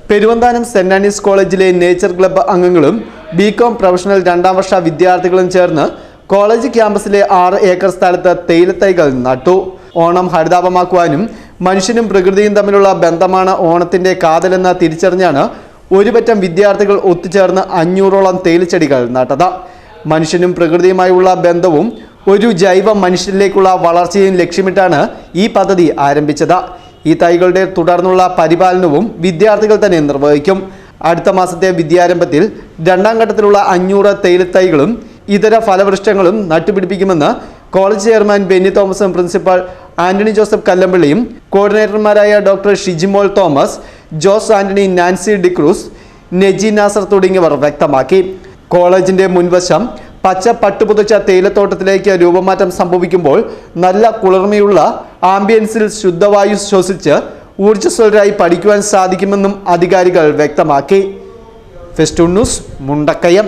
Peruvanthanam saint Annie's കോളേജിലെ nature club അംഗങ്ങളും BCom professional 2ാം വർഷ വിദ്യാർത്ഥികളും ചേർന്ന് കോളേജ് ക്യാമ്പസിലെ 6 ഏക്കർ സ്ഥലത്ത് തേയിലത്തൈകൾ നട്ടു. ഓണം ഹരിതാപമാക്കുവാനും മനുഷ്യനും പ്രകൃതിയും തമ്മിലുള്ള ബന്ധമാണ് ഓണത്തിന്റെ കാതലെന്ന് തിരിച്ചറിഞ്ഞാണ് ഒരുപറ്റം വിദ്യാർത്ഥികൾ ഒത്തുചേർന്ന് 500ഓളം തേയിലച്ചെടികൾ നട്ടത്. മനുഷ്യനും പ്രകൃതിയുമായുള്ള ബന്ധവും ഒരു ജൈവ മനുഷ്യരിലേക്കുള്ള വളർച്ചയും ലക്ഷ്യമിട്ടാണ് ഈ പദ്ധതി ആരംഭിച്ചത്. ഈ തൈകളുടെ തുടർന്നുള്ള പരിപാലനവും വിദ്യാർത്ഥികൾ തന്നെ നിർവഹിക്കും. അടുത്ത മാസത്തെ വിദ്യാരംഭത്തിൽ 2ാം ഘട്ടത്തിലുള്ള 500 തേയിലത്തൈകളും ഇതര ഫലവൃക്ഷങ്ങളും നട്ടുപിടിപ്പിക്കുമെന്ന് കോളേജ് ചെയർമാൻ ബെന്നി തോമസും പ്രിൻസിപ്പൽ ആന്റണി ജോസഫ് കല്ലമ്പള്ളിയും കോർഡിനേറ്റർമാരായ ഡോക്ടർ ഷിജിമോൾ തോമസ്, ജോസ് ആന്റണി, നാൻസി ഡിക്രൂസ്, നെജി നാസർ തുടങ്ങിയവർ വ്യക്തമാക്കി. കോളേജിന്റെ മുൻവശം പച്ച പട്ടുപുതച്ച തേയിലത്തോട്ടത്തിലേക്ക് രൂപമാറ്റം സംഭവിക്കുമ്പോൾ നല്ല കുളിർമയുള്ള ആംബിയൻസിൽ ശുദ്ധവായു ശ്വസിച്ച് ഊർജ്ജസ്വലരായി പഠിക്കുവാൻ സാധിക്കുമെന്നും അധികാരികൾ വ്യക്തമാക്കി. Festoon news, Mundakayam.